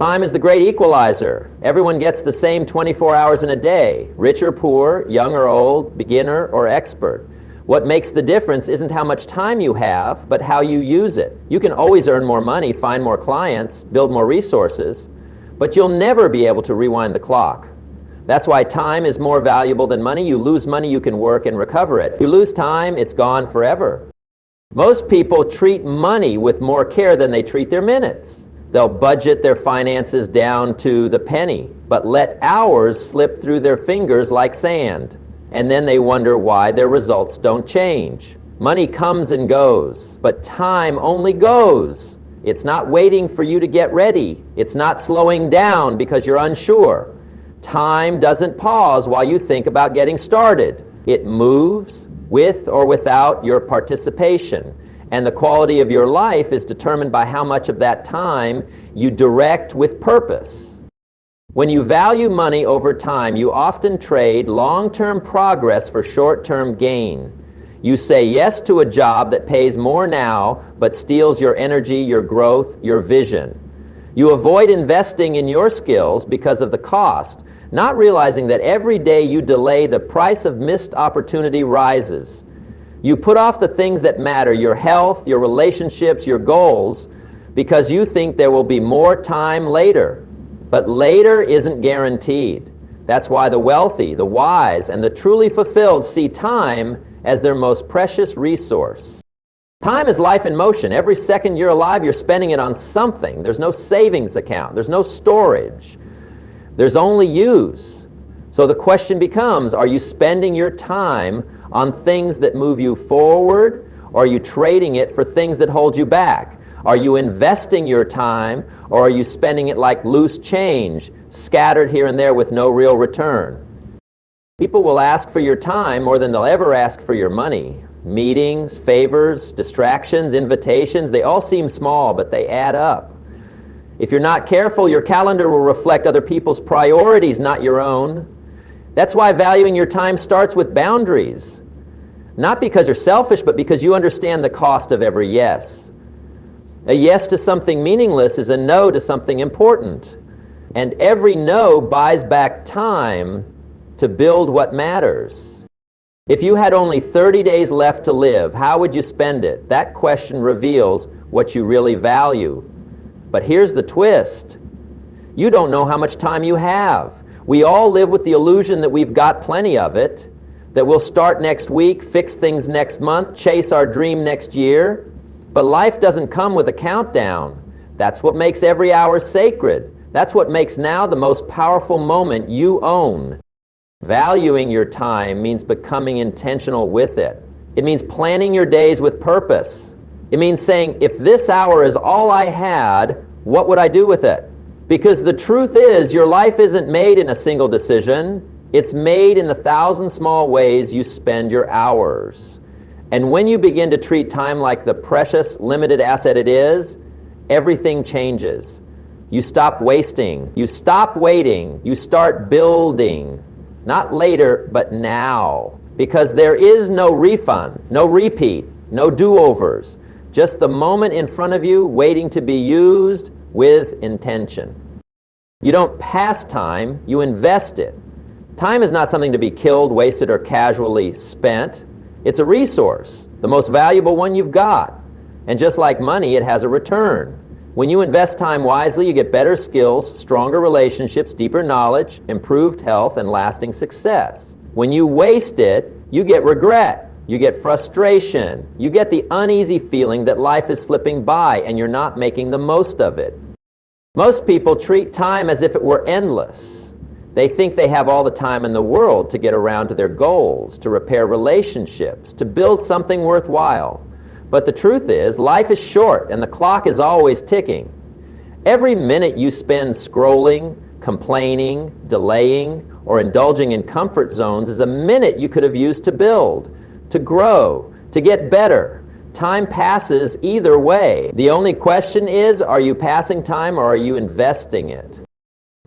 Time is the great equalizer. Everyone gets the same 24 hours in a day, rich or poor, young or old, beginner or expert. What makes the difference isn't how much time you have, but how you use it. You can always earn more money, find more clients, build more resources, but you'll never be able to rewind the clock. That's why time is more valuable than money. You lose money, you can work and recover it. You lose time, it's gone forever. Most people treat money with more care than they treat their minutes. They'll budget their finances down to the penny, but let hours slip through their fingers like sand. And then they wonder why their results don't change. Money comes and goes, but time only goes. It's not waiting for you to get ready. It's not slowing down because you're unsure. Time doesn't pause while you think about getting started. It moves with or without your participation. And the quality of your life is determined by how much of that time you direct with purpose. When you value money over time, you often trade long-term progress for short-term gain. You say yes to a job that pays more now, but steals your energy, your growth, your vision. You avoid investing in your skills because of the cost, not realizing that every day you delay, the price of missed opportunity rises. You put off the things that matter, your health, your relationships, your goals, because you think there will be more time later. But later isn't guaranteed. That's why the wealthy, the wise, and the truly fulfilled see time as their most precious resource. Time is life in motion. Every second you're alive, you're spending it on something. There's no savings account. There's no storage. There's only use. So the question becomes, are you spending your time on things that move you forward, or are you trading it for things that hold you back? Are you investing your time, or are you spending it like loose change, scattered here and there with no real return? People will ask for your time more than they'll ever ask for your money. Meetings, favors, distractions, invitations, they all seem small, but they add up. If you're not careful, your calendar will reflect other people's priorities, not your own. That's why valuing your time starts with boundaries. Not because you're selfish, but because you understand the cost of every yes. A yes to something meaningless is a no to something important. And every no buys back time to build what matters. If you had only 30 days left to live, how would you spend it? That question reveals what you really value. But here's the twist. You don't know how much time you have. We all live with the illusion that we've got plenty of it, that we'll start next week, fix things next month, chase our dream next year. But life doesn't come with a countdown. That's what makes every hour sacred. That's what makes now the most powerful moment you own. Valuing your time means becoming intentional with it. It means planning your days with purpose. It means saying, if this hour is all I had, what would I do with it? Because the truth is, your life isn't made in a single decision. It's made in the 1,000 small ways you spend your hours. And when you begin to treat time like the precious, limited asset it is, everything changes. You stop wasting. You stop waiting. You start building. Not later, but now. Because there is no refund, no repeat, no do-overs. Just the moment in front of you waiting to be used with intention. You don't pass time, you invest it. Time is not something to be killed, wasted, or casually spent. It's a resource, the most valuable one you've got. And just like money, it has a return. When you invest time wisely, you get better skills, stronger relationships, deeper knowledge, improved health, and lasting success. When you waste it, you get regret, you get frustration, you get the uneasy feeling that life is slipping by and you're not making the most of it. Most people treat time as if it were endless. They think they have all the time in the world to get around to their goals, to repair relationships, to build something worthwhile. But the truth is, life is short and the clock is always ticking. Every minute you spend scrolling, complaining, delaying, or indulging in comfort zones is a minute you could have used to build, to grow, to get better. Time passes either way. The only question is, are you passing time or are you investing it?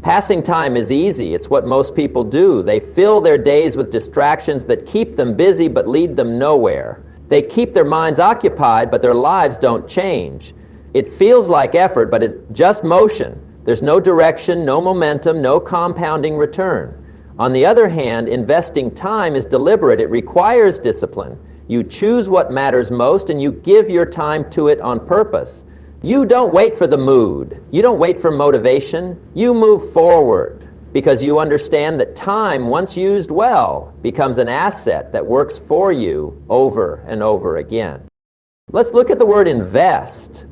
Passing time is easy. It's what most people do. They fill their days with distractions that keep them busy but lead them nowhere. They keep their minds occupied, but their lives don't change. It feels like effort, but it's just motion. There's no direction, no momentum, no compounding return. On the other hand, investing time is deliberate. It requires discipline. You choose what matters most and you give your time to it on purpose. You don't wait for the mood. You don't wait for motivation. You move forward because you understand that time, once used well, becomes an asset that works for you over and over again. Let's look at the word invest.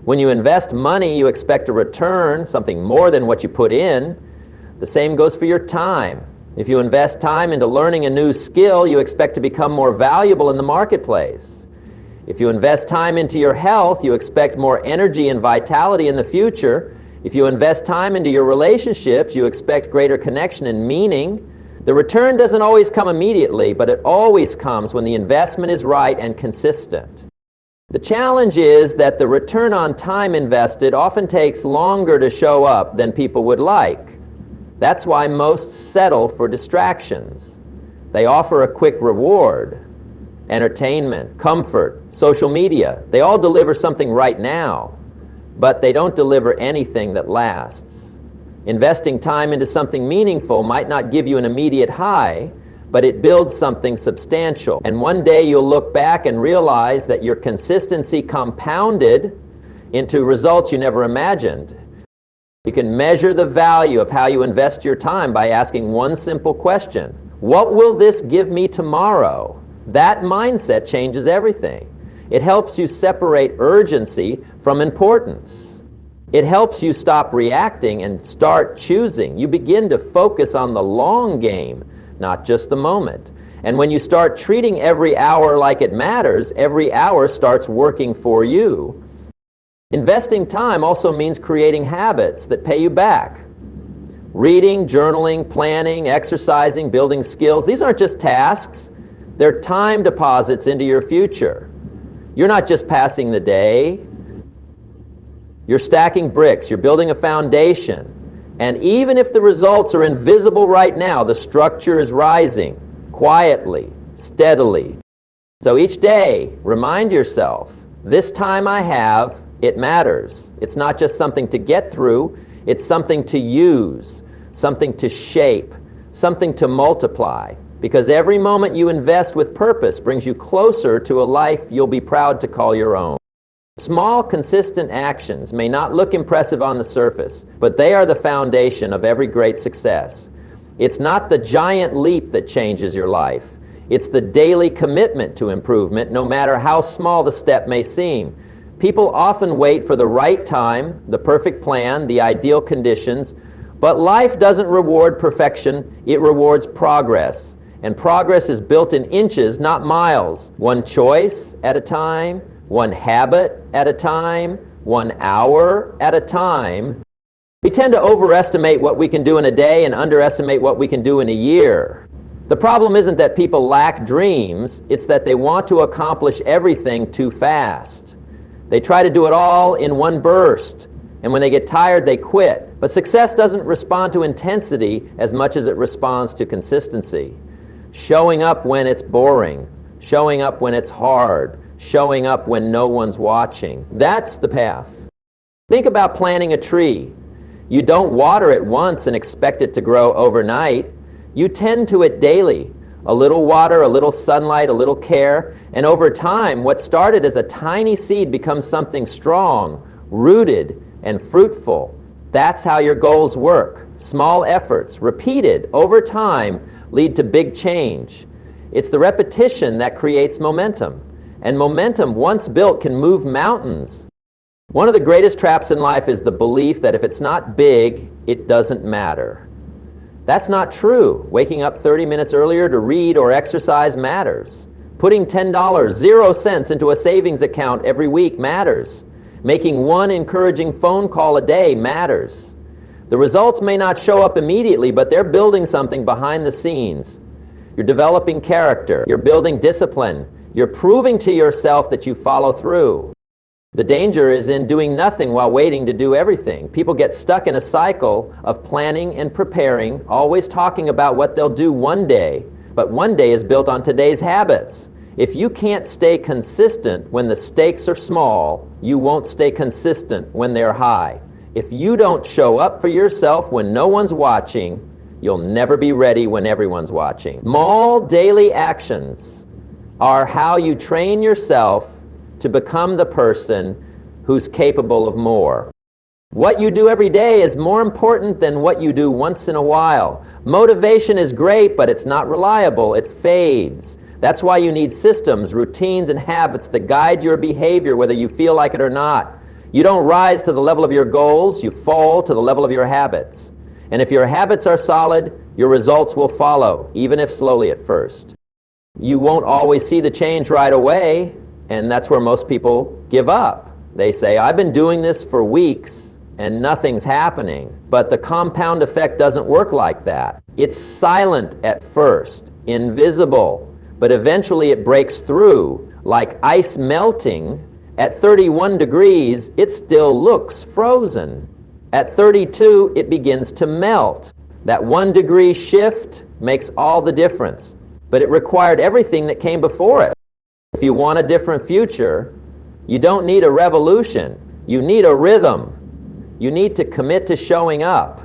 When you invest money, you expect a return, something more than what you put in. The same goes for your time. If you invest time into learning a new skill, you expect to become more valuable in the marketplace. If you invest time into your health, you expect more energy and vitality in the future. If you invest time into your relationships, you expect greater connection and meaning. The return doesn't always come immediately, but it always comes when the investment is right and consistent. The challenge is that the return on time invested often takes longer to show up than people would like. That's why most settle for distractions. They offer a quick reward. Entertainment, comfort, social media, they all deliver something right now, but they don't deliver anything that lasts. Investing time into something meaningful might not give you an immediate high, but it builds something substantial. And one day you'll look back and realize that your consistency compounded into results you never imagined. You can measure the value of how you invest your time by asking one simple question. What will this give me tomorrow? That mindset changes everything. It helps you separate urgency from importance. It helps you stop reacting and start choosing. You begin to focus on the long game, not just the moment. And when you start treating every hour like it matters, every hour starts working for you. Investing time also means creating habits that pay you back. Reading, journaling, planning, exercising, building skills, these aren't just tasks. They're time deposits into your future. You're not just passing the day. You're stacking bricks. You're building a foundation. And even if the results are invisible right now, the structure is rising quietly, steadily. So each day, remind yourself, this time I have, it matters. It's not just something to get through, it's something to use, something to shape, something to multiply. Because every moment you invest with purpose brings you closer to a life you'll be proud to call your own. Small, consistent actions may not look impressive on the surface, but they are the foundation of every great success. It's not the giant leap that changes your life. It's the daily commitment to improvement, no matter how small the step may seem. People often wait for the right time, the perfect plan, the ideal conditions, but life doesn't reward perfection, it rewards progress. And progress is built in inches, not miles. One choice at a time, one habit at a time, 1 hour at a time. We tend to overestimate what we can do in a day and underestimate what we can do in a year. The problem isn't that people lack dreams, it's that they want to accomplish everything too fast. They try to do it all in one burst, and when they get tired, they quit. But success doesn't respond to intensity as much as it responds to consistency. Showing up when it's boring, showing up when it's hard, showing up when no one's watching. That's the path. Think about planting a tree. You don't water it once and expect it to grow overnight. You tend to it daily. A little water, a little sunlight, a little care, and over time, what started as a tiny seed becomes something strong, rooted, and fruitful. That's how your goals work. Small efforts, repeated over time, lead to big change. It's the repetition that creates momentum. And momentum, once built, can move mountains. One of the greatest traps in life is the belief that if it's not big, it doesn't matter. That's not true. Waking up 30 minutes earlier to read or exercise matters. Putting $10, 0 cents into a savings account every week matters. Making one encouraging phone call a day matters. The results may not show up immediately, but they're building something behind the scenes. You're developing character. You're building discipline. You're proving to yourself that you follow through. The danger is in doing nothing while waiting to do everything. People get stuck in a cycle of planning and preparing, always talking about what they'll do one day, but one day is built on today's habits. If you can't stay consistent when the stakes are small, you won't stay consistent when they're high. If you don't show up for yourself when no one's watching, you'll never be ready when everyone's watching. Small daily actions are how you train yourself to become the person who's capable of more. What you do every day is more important than what you do once in a while. Motivation is great, but it's not reliable. It fades. That's why you need systems, routines, and habits that guide your behavior, whether you feel like it or not. You don't rise to the level of your goals, you fall to the level of your habits. And if your habits are solid, your results will follow, even if slowly at first. You won't always see the change right away, and that's where most people give up. They say, I've been doing this for weeks, and nothing's happening. But the compound effect doesn't work like that. It's silent at first, invisible, but eventually it breaks through. Like ice melting, at 31 degrees, it still looks frozen. At 32, it begins to melt. That 1 degree shift makes all the difference, but it required everything that came before it. If you want a different future, you don't need a revolution, you need a rhythm. You need to commit to showing up,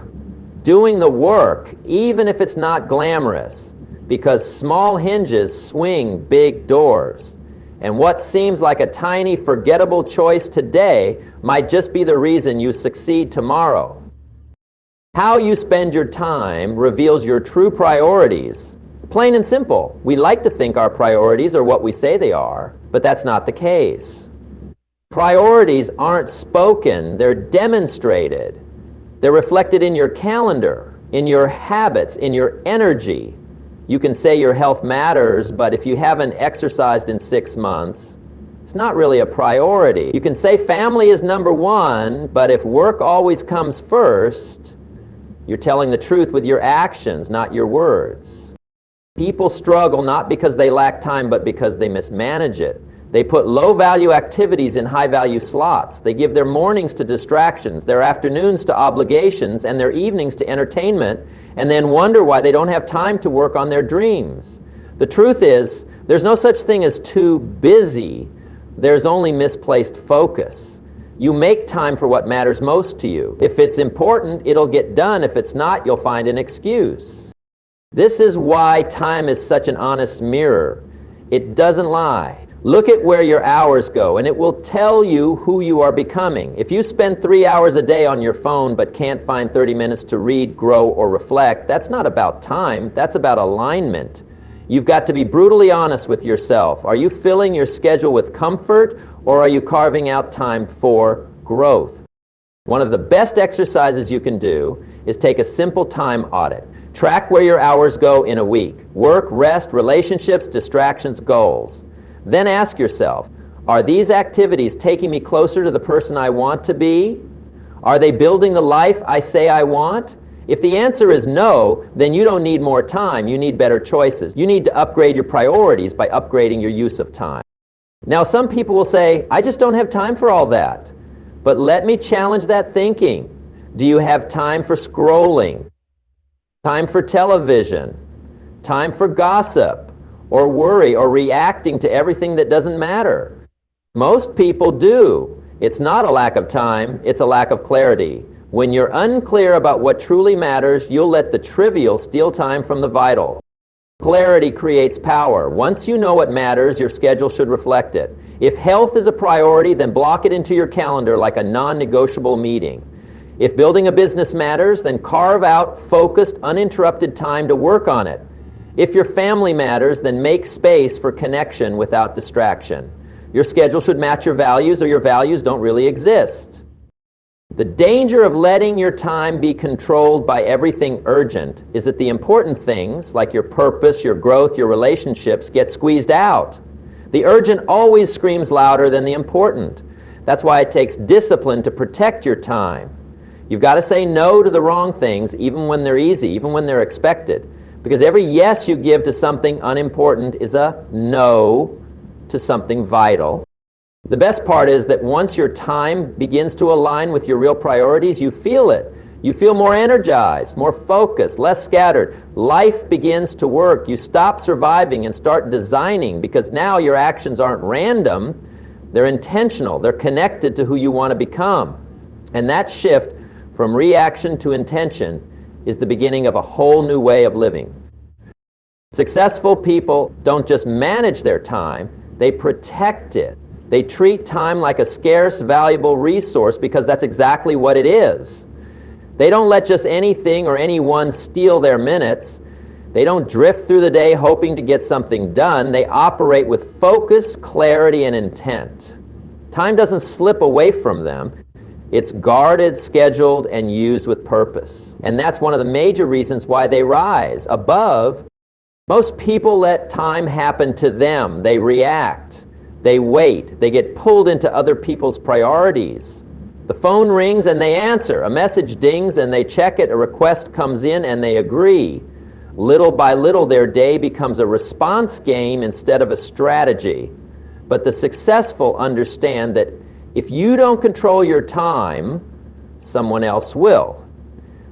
doing the work, even if it's not glamorous, because small hinges swing big doors. And what seems like a tiny, forgettable choice today might just be the reason you succeed tomorrow. How you spend your time reveals your true priorities. Plain and simple. We like to think our priorities are what we say they are, but that's not the case. Priorities aren't spoken, they're demonstrated. They're reflected in your calendar, in your habits, in your energy. You can say your health matters, but if you haven't exercised in 6 months, it's not really a priority. You can say family is number one, but if work always comes first, you're telling the truth with your actions, not your words. People struggle not because they lack time, but because they mismanage it. They put low-value activities in high-value slots. They give their mornings to distractions, their afternoons to obligations, and their evenings to entertainment, and then wonder why they don't have time to work on their dreams. The truth is, there's no such thing as too busy. There's only misplaced focus. You make time for what matters most to you. If it's important, it'll get done. If it's not, you'll find an excuse. This is why time is such an honest mirror. It doesn't lie. Look at where your hours go, and it will tell you who you are becoming. If you spend 3 hours a day on your phone but can't find 30 minutes to read, grow, or reflect, that's not about time, that's about alignment. You've got to be brutally honest with yourself. Are you filling your schedule with comfort, or are you carving out time for growth? One of the best exercises you can do is take a simple time audit. Track where your hours go in a week. Work, rest, relationships, distractions, goals. Then ask yourself, are these activities taking me closer to the person I want to be? Are they building the life I say I want? If the answer is no, then you don't need more time, you need better choices. You need to upgrade your priorities by upgrading your use of time. Now some people will say, I just don't have time for all that. But let me challenge that thinking. Do you have time for scrolling? Time for television? Time for gossip? Or worry, or reacting to everything that doesn't matter? Most people do. It's not a lack of time, it's a lack of clarity. When you're unclear about what truly matters, you'll let the trivial steal time from the vital. Clarity creates power. Once you know what matters, your schedule should reflect it. If health is a priority, then block it into your calendar like a non-negotiable meeting. If building a business matters, then carve out focused, uninterrupted time to work on it. If your family matters, then make space for connection without distraction. Your schedule should match your values, or your values don't really exist. The danger of letting your time be controlled by everything urgent is that the important things, like your purpose, your growth, your relationships, get squeezed out. The urgent always screams louder than the important. That's why it takes discipline to protect your time. You've got to say no to the wrong things, even when they're easy, even when they're expected. Because every yes you give to something unimportant is a no to something vital. The best part is that once your time begins to align with your real priorities, you feel it. You feel more energized, more focused, less scattered. Life begins to work. You stop surviving and start designing, because now your actions aren't random. They're intentional. They're connected to who you want to become. And that shift from reaction to intention is the beginning of a whole new way of living. Successful people don't just manage their time, they protect it. They treat time like a scarce, valuable resource because that's exactly what it is. They don't let just anything or anyone steal their minutes. They don't drift through the day hoping to get something done. They operate with focus, clarity, and intent. Time doesn't slip away from them. It's guarded, scheduled, and used with purpose. And that's one of the major reasons why they rise above. Most people let time happen to them. They react. They wait. They get pulled into other people's priorities. The phone rings and they answer. A message dings and they check it. A request comes in and they agree. Little by little, their day becomes a response game instead of a strategy. But the successful understand that if you don't control your time, someone else will.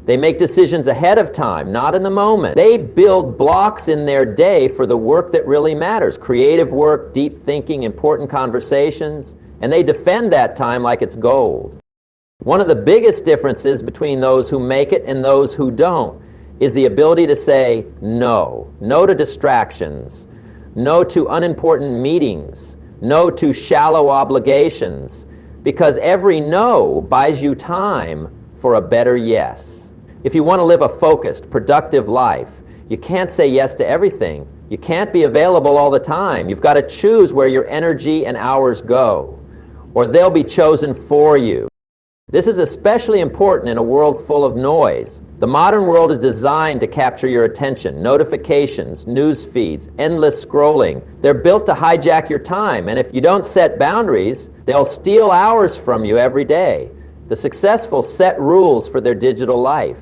They make decisions ahead of time, not in the moment. They build blocks in their day for the work that really matters, creative work, deep thinking, important conversations, and they defend that time like it's gold. One of the biggest differences between those who make it and those who don't is the ability to say no. No to distractions, no to unimportant meetings, no to shallow obligations, because every no buys you time for a better yes. If you want to live a focused, productive life, you can't say yes to everything. You can't be available all the time. You've got to choose where your energy and hours go, or they'll be chosen for you. This is especially important in a world full of noise. The modern world is designed to capture your attention. Notifications, news feeds, endless scrolling. They're built to hijack your time, and if you don't set boundaries, they'll steal hours from you every day. The successful set rules for their digital life.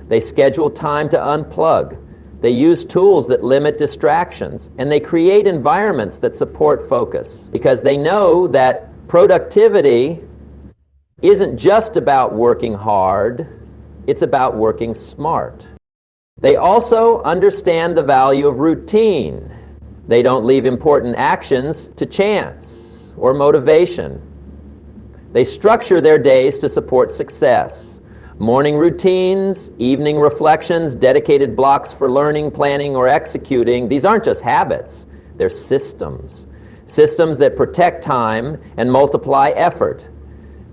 They schedule time to unplug. They use tools that limit distractions, and they create environments that support focus, because they know that productivity isn't just about working hard, it's about working smart. They also understand the value of routine. They don't leave important actions to chance or motivation. They structure their days to support success. Morning routines, evening reflections, dedicated blocks for learning, planning, or executing, these aren't just habits, they're systems. Systems that protect time and multiply effort.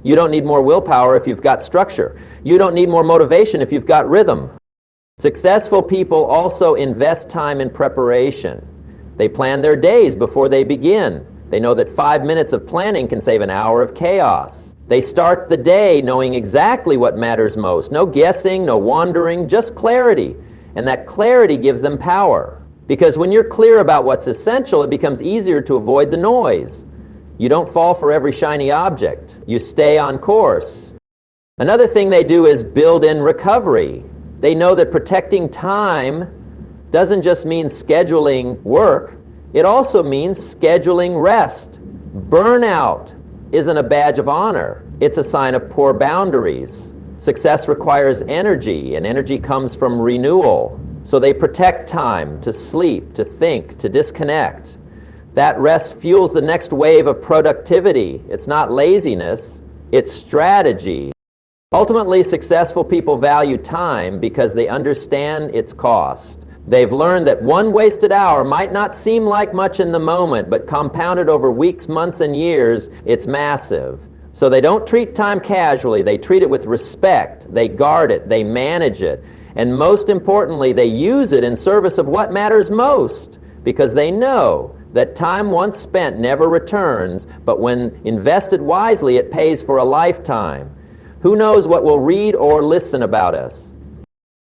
You don't need more willpower if you've got structure. You don't need more motivation if you've got rhythm. Successful people also invest time in preparation. They plan their days before they begin. They know that 5 minutes of planning can save an hour of chaos. They start the day knowing exactly what matters most. No guessing, no wandering, just clarity. And that clarity gives them power. Because when you're clear about what's essential, it becomes easier to avoid the noise. You don't fall for every shiny object. You stay on course. Another thing they do is build in recovery. They know that protecting time doesn't just mean scheduling work, it also means scheduling rest. Burnout isn't a badge of honor. It's a sign of poor boundaries. Success requires energy, and energy comes from renewal. So they protect time to sleep, to think, to disconnect. That rest fuels the next wave of productivity. It's not laziness, it's strategy. Ultimately, successful people value time because they understand its cost. They've learned that one wasted hour might not seem like much in the moment, but compounded over weeks, months, and years, it's massive. So they don't treat time casually. They treat it with respect. They guard it. They manage it. And most importantly, they use it in service of what matters most, because they know that time once spent never returns, but when invested wisely, it pays for a lifetime. Who knows what we'll read or listen about us?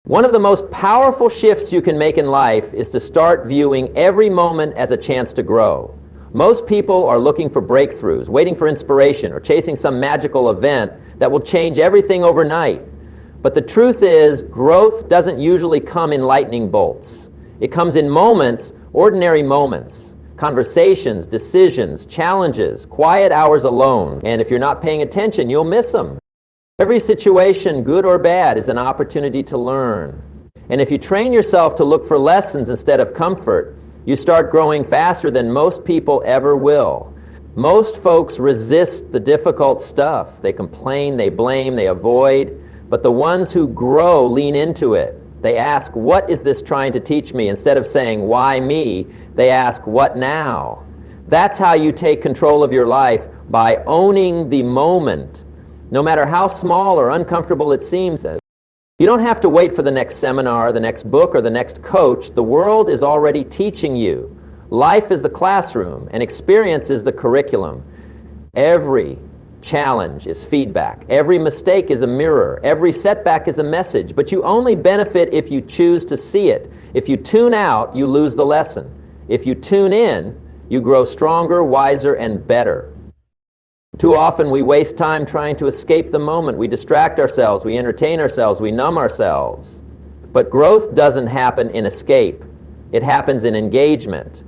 One of the most powerful shifts you can make in life is to start viewing every moment as a chance to grow. Most people are looking for breakthroughs, waiting for inspiration, or chasing some magical event that will change everything overnight. But the truth is, growth doesn't usually come in lightning bolts. It comes in moments, ordinary moments, conversations, decisions, challenges, quiet hours alone. And if you're not paying attention, you'll miss them. Every situation, good or bad, is an opportunity to learn. And if you train yourself to look for lessons instead of comfort, you start growing faster than most people ever will. Most folks resist the difficult stuff. They complain, they blame, they avoid. But the ones who grow lean into it. They ask, what is this trying to teach me? Instead of saying, why me? They ask, what now? That's how you take control of your life, by owning the moment, no matter how small or uncomfortable it seems. You don't have to wait for the next seminar, the next book, or the next coach. The world is already teaching you. Life is the classroom, and experience is the curriculum. Every challenge is feedback. Every mistake is a mirror. Every setback is a message. But you only benefit if you choose to see it. If you tune out, you lose the lesson. If you tune in, you grow stronger, wiser, and better. Too often we waste time trying to escape the moment. We distract ourselves, we entertain ourselves, we numb ourselves. But growth doesn't happen in escape. It happens in engagement.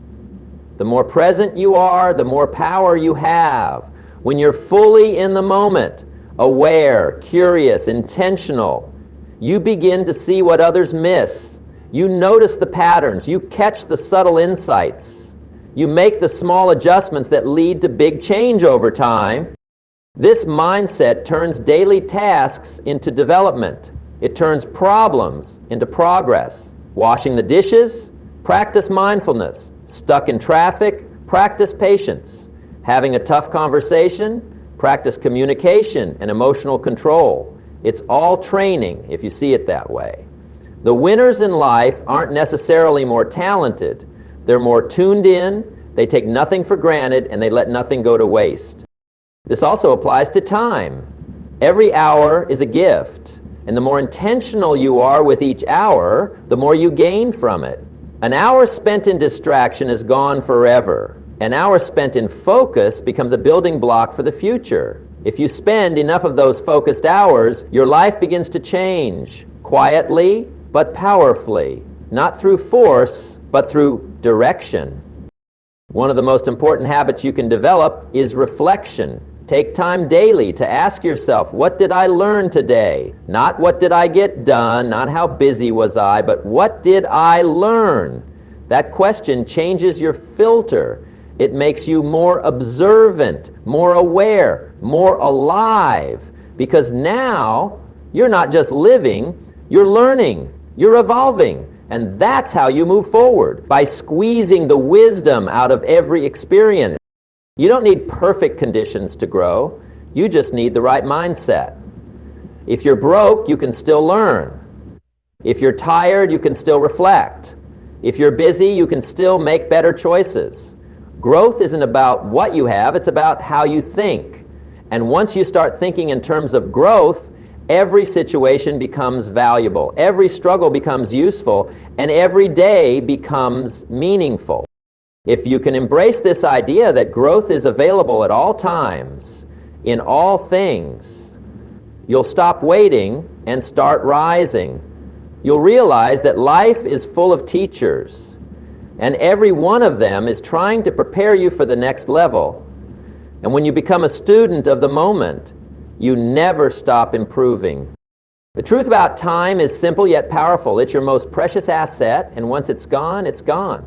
The more present you are, the more power you have. When you're fully in the moment, aware, curious, intentional, you begin to see what others miss. You notice the patterns. You catch the subtle insights. You make the small adjustments that lead to big change over time. This mindset turns daily tasks into development. It turns problems into progress. Washing the dishes, practice mindfulness. Stuck in traffic, practice patience. Having a tough conversation, practice communication and emotional control. It's all training if you see it that way. The winners in life aren't necessarily more talented. They're more tuned in, they take nothing for granted, and they let nothing go to waste. This also applies to time. Every hour is a gift, and the more intentional you are with each hour, the more you gain from it. An hour spent in distraction is gone forever. An hour spent in focus becomes a building block for the future. If you spend enough of those focused hours, your life begins to change, quietly but powerfully, not through force, but through direction. One of the most important habits you can develop is reflection. Take time daily to ask yourself, what did I learn today? Not what did I get done, not how busy was I, but what did I learn? That question changes your filter. It makes you more observant, more aware, more alive, because now you're not just living, you're learning, you're evolving. And that's how you move forward, by squeezing the wisdom out of every experience. You don't need perfect conditions to grow. You just need the right mindset. If you're broke, you can still learn. If you're tired, you can still reflect. If you're busy, you can still make better choices. Growth isn't about what you have, it's about how you think. And once you start thinking in terms of growth, every situation becomes valuable, every struggle becomes useful, and every day becomes meaningful. If you can embrace this idea that growth is available at all times, in all things, you'll stop waiting and start rising. You'll realize that life is full of teachers, and every one of them is trying to prepare you for the next level. And when you become a student of the moment, you never stop improving. The truth about time is simple yet powerful. It's your most precious asset, and once it's gone, it's gone.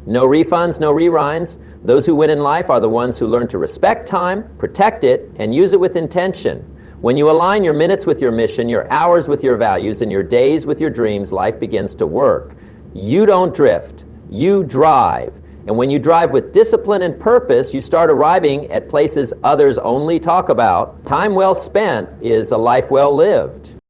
No refunds, no rewinds. Those who win in life are the ones who learn to respect time, protect it, and use it with intention. When you align your minutes with your mission, your hours with your values, and your days with your dreams, life begins to work. You don't drift. You drive. And when you drive with discipline and purpose, you start arriving at places others only talk about. Time well spent is a life well lived.